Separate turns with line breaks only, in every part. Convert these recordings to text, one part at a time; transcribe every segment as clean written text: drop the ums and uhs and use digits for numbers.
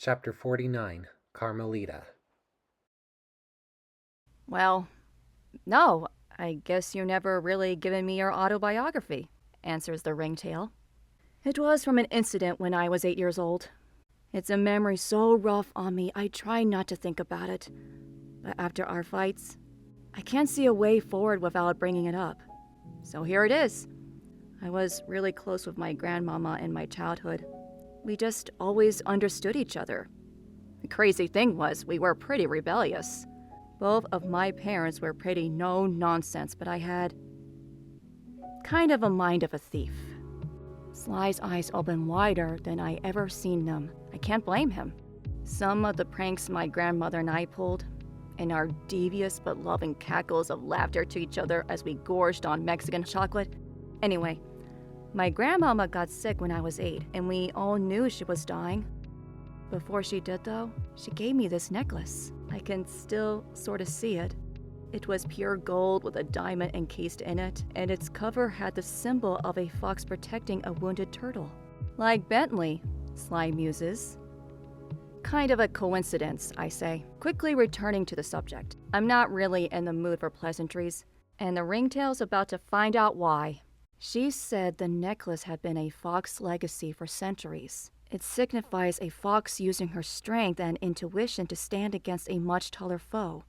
Chapter 49, Carmelita.
Well, no, I guess you never really given me your autobiography, answers the ringtail. It was from an incident when I was 8 years old. It's a memory so rough on me, I try not to think about it. But after our fights, I can't see a way forward without bringing it up. So here it is. I was really close with my grandmama in my childhood. We just always understood each other. The crazy thing was, we were pretty rebellious. Both of my parents were pretty no-nonsense, but I had kind of a mind of a thief. Sly's eyes opened wider than I ever seen them. I can't blame him. Some of the pranks my grandmother and I pulled, and our devious but loving cackles of laughter to each other as we gorged on Mexican chocolate. Anyway, my grandmama got sick when I was 8, and we all knew she was dying. Before she did, though, she gave me this necklace. I can still sort of see it. It was pure gold with a diamond encased in it, and its cover had the symbol of a fox protecting a wounded turtle. Like Bentley, Sly muses. Kind of a coincidence, I say, quickly returning to the subject. I'm not really in the mood for pleasantries, and the ringtail's about to find out why. She said the necklace had been a fox legacy for centuries. It signifies a fox using her strength and intuition to stand against a much taller foe,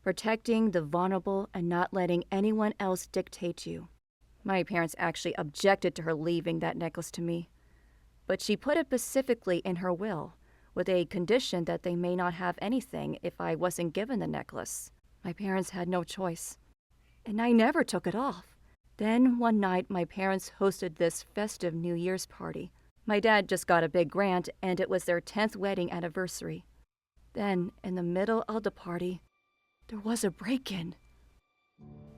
protecting the vulnerable and not letting anyone else dictate you. My parents actually objected to her leaving that necklace to me, but she put it specifically in her will, with a condition that they may not have anything if I wasn't given the necklace. My parents had no choice, and I never took it off. Then one night my parents hosted this festive New Year's party. My dad just got a big grant, and it was their 10th wedding anniversary. Then, in the middle of the party, there was a break-in.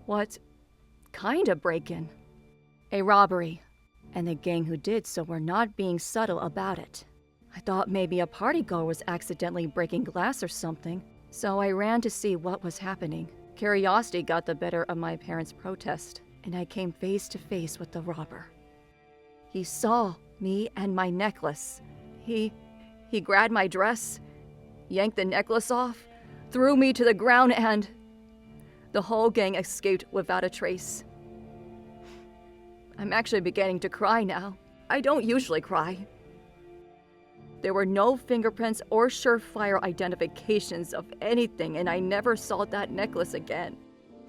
What kind of break-in? A robbery. And the gang who did so were not being subtle about it. I thought maybe a partygoer was accidentally breaking glass or something, so I ran to see what was happening. Curiosity got the better of my parents' protest, and I came face to face with the robber. He saw me and my necklace. He grabbed my dress, yanked the necklace off, threw me to the ground, and the whole gang escaped without a trace. I'm actually beginning to cry now. I don't usually cry. There were no fingerprints or surefire identifications of anything, and I never saw that necklace again.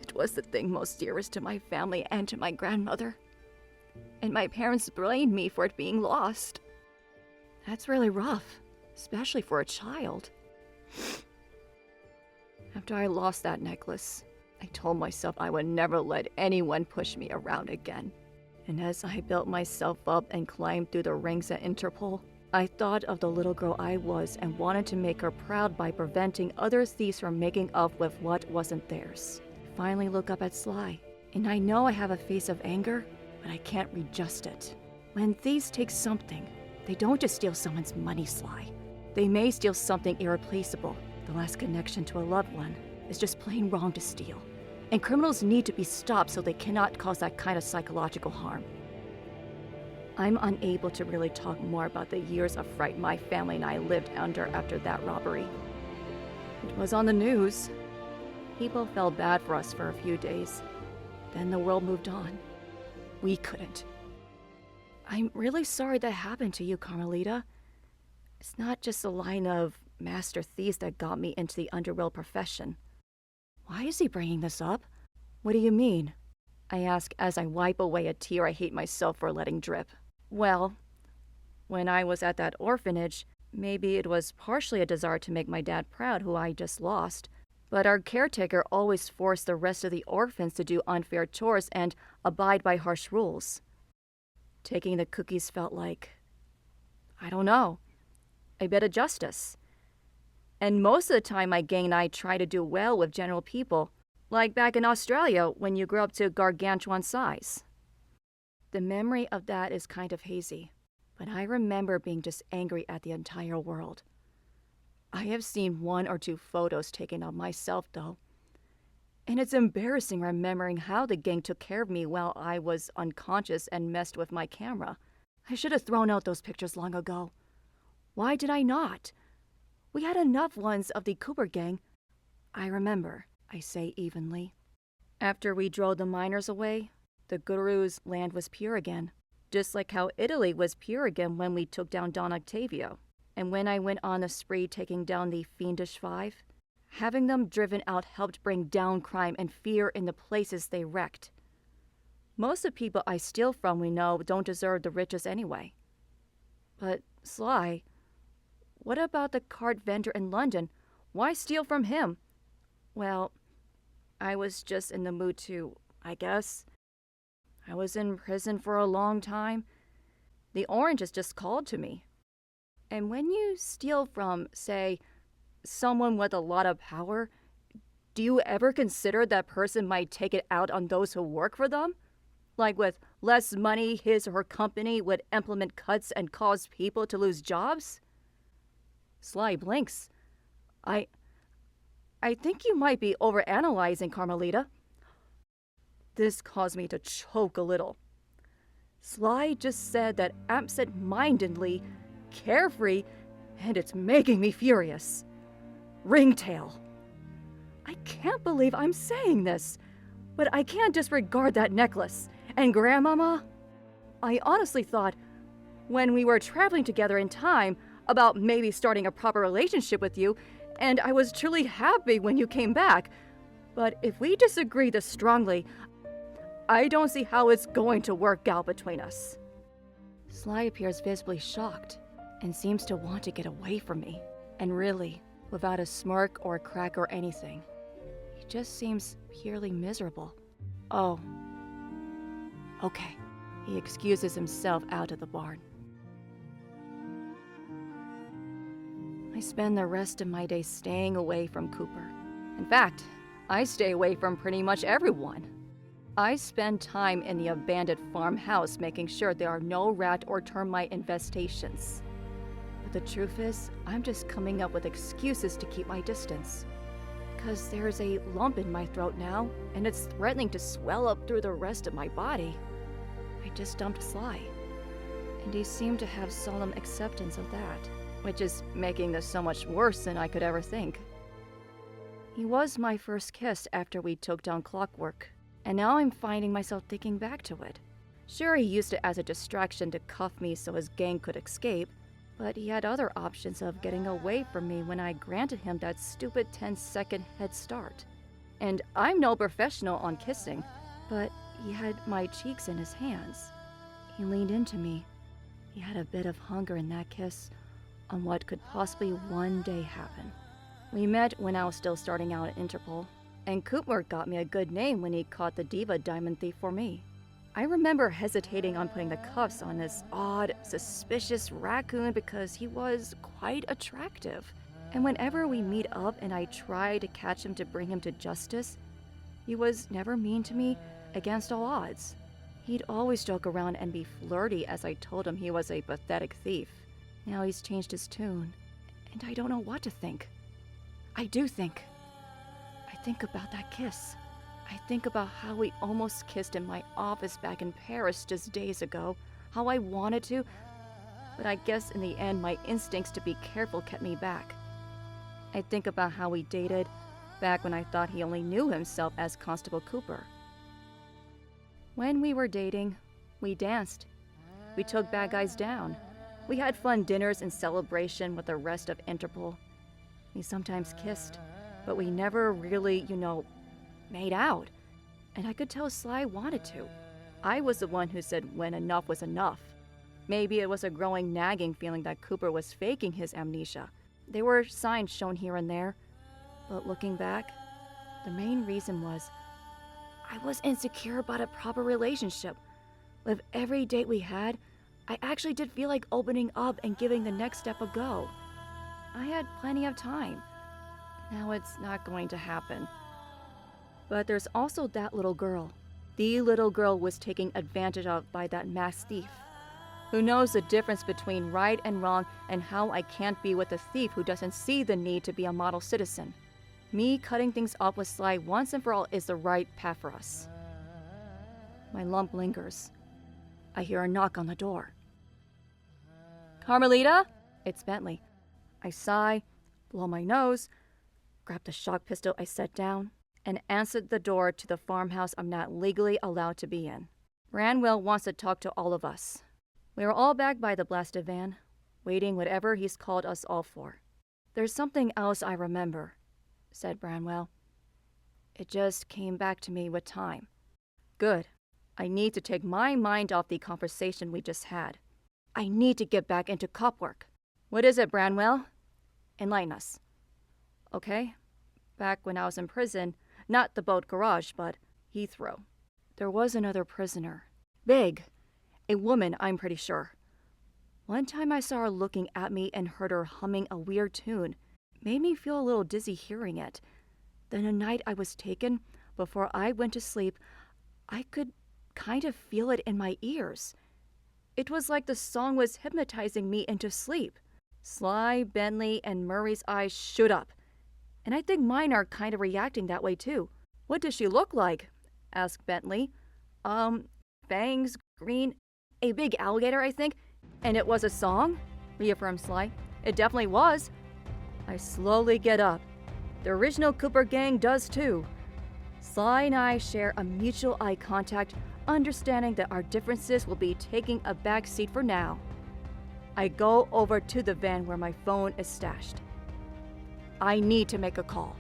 It was the thing most dearest to my family and to my grandmother. And my parents blamed me for it being lost. That's really rough, especially for a child. After I lost that necklace, I told myself I would never let anyone push me around again. And as I built myself up and climbed through the ranks at Interpol, I thought of the little girl I was and wanted to make her proud by preventing other thieves from making off with what wasn't theirs. I finally look up at Sly, and I know I have a face of anger, but I can't readjust it. When thieves take something, they don't just steal someone's money, Sly. They may steal something irreplaceable. The last connection to a loved one is just plain wrong to steal. And criminals need to be stopped so they cannot cause that kind of psychological harm. I'm unable to really talk more about the years of fright my family and I lived under after that robbery. It was on the news. People felt bad for us for a few days. Then the world moved on. We couldn't. I'm really sorry that happened to you, Carmelita. It's not just a line of master thieves that got me into the underworld profession. Why is he bringing this up? What do you mean? I ask as I wipe away a tear I hate myself for letting drip. Well, when I was at that orphanage, maybe it was partially a desire to make my dad proud, who I just lost, but our caretaker always forced the rest of the orphans to do unfair chores and abide by harsh rules. Taking the cookies felt like, I don't know, a bit of justice. And most of the time my gang and I try to do well with general people, like back in Australia when you grow up to gargantuan size. The memory of that is kind of hazy, but I remember being just angry at the entire world. I have seen 1 or 2 photos taken of myself, though, and it's embarrassing remembering how the gang took care of me while I was unconscious and messed with my camera. I should have thrown out those pictures long ago. Why did I not? We had enough ones of the Cooper gang. I remember, I say evenly. After we drove the miners away, the Guru's land was pure again. Just like how Italy was pure again when we took down Don Octavio. And when I went on a spree taking down the Fiendish Five, having them driven out helped bring down crime and fear in the places they wrecked. Most of the people I steal from we know don't deserve the riches anyway. But Sly, what about the cart vendor in London? Why steal from him? Well, I was just in the mood to, I guess. I was in prison for a long time. The oranges just called to me. And when you steal from, say, someone with a lot of power, do you ever consider that person might take it out on those who work for them? Like with less money, his or her company would implement cuts and cause people to lose jobs? Sly blinks. I think you might be overanalyzing, Carmelita. This caused me to choke a little. Sly just said that absent-mindedly, carefree, and it's making me furious. Ringtail. I can't believe I'm saying this, but I can't disregard that necklace. And Grandmama, I honestly thought, when we were traveling together in time, about maybe starting a proper relationship with you, and I was truly happy when you came back. But if we disagree this strongly, I don't see how it's going to work out between us. Sly appears visibly shocked and seems to want to get away from me. And really, without a smirk or a crack or anything, he just seems purely miserable. Oh. Okay. He excuses himself out of the barn. I spend the rest of my day staying away from Cooper. In fact, I stay away from pretty much everyone. I spend time in the abandoned farmhouse making sure there are no rat or termite infestations. But the truth is, I'm just coming up with excuses to keep my distance. Because there's a lump in my throat now, and it's threatening to swell up through the rest of my body. I just dumped Sly, and he seemed to have solemn acceptance of that, which is making this so much worse than I could ever think. He was my first kiss after we took down Clockwork, and now I'm finding myself thinking back to it. Sure, he used it as a distraction to cuff me so his gang could escape, but he had other options of getting away from me when I granted him that stupid 10-second head start. And I'm no professional on kissing, but he had my cheeks in his hands. He leaned into me. He had a bit of hunger in that kiss on what could possibly one day happen. We met when I was still starting out at Interpol, and Cooper got me a good name when he caught the Diva Diamond Thief for me. I remember hesitating on putting the cuffs on this odd, suspicious raccoon because he was quite attractive. And whenever we meet up and I try to catch him to bring him to justice, he was never mean to me against all odds. He'd always joke around and be flirty as I told him he was a pathetic thief. Now he's changed his tune, and I don't know what to think. I do think. I think about that kiss. I think about how we almost kissed in my office back in Paris just days ago, how I wanted to, but I guess in the end my instincts to be careful kept me back. I think about how we dated, back when I thought he only knew himself as Constable Cooper. When we were dating, we danced. We took bad guys down. We had fun dinners in celebration with the rest of Interpol. We sometimes kissed, but we never really, made out. And I could tell Sly wanted to. I was the one who said when enough was enough. Maybe it was a growing nagging feeling that Cooper was faking his amnesia. There were signs shown here and there, but looking back, the main reason was I was insecure about a proper relationship. With every date we had, I actually did feel like opening up and giving the next step a go. I had plenty of time. Now it's not going to happen. But there's also that little girl. The little girl was taken advantage of by that masked thief. Who knows the difference between right and wrong and how I can't be with a thief who doesn't see the need to be a model citizen. Me cutting things off with Sly once and for all is the right path for us. My lump lingers. I hear a knock on the door. Carmelita? It's Bentley. I sigh, blow my nose, grab the shock pistol I set down, and answered the door to the farmhouse I'm not legally allowed to be in. Branwell wants to talk to all of us. We are all back by the blasted van, waiting whatever he's called us all for. There's something else I remember, said Branwell. It just came back to me with time. Good. I need to take my mind off the conversation we just had. I need to get back into cop work. What is it, Branwell? Enlighten us. Okay. Back when I was in prison, not the boat garage, but Heathrow, there was another prisoner. Big. A woman, I'm pretty sure. One time I saw her looking at me and heard her humming a weird tune. Made me feel a little dizzy hearing it. Then a night I was taken, before I went to sleep, I could kind of feel it in my ears. It was like the song was hypnotizing me into sleep. Sly, Bentley, and Murray's eyes shoot up. And I think mine are kind of reacting that way too. What does she look like? Asked Bentley. Fangs, green, a big alligator, I think. And it was a song? Reaffirmed Sly. It definitely was. I slowly get up. The original Cooper gang does too. Sly and I share a mutual eye contact, understanding that our differences will be taking a back seat for now. I go over to the van where my phone is stashed. I need to make a call.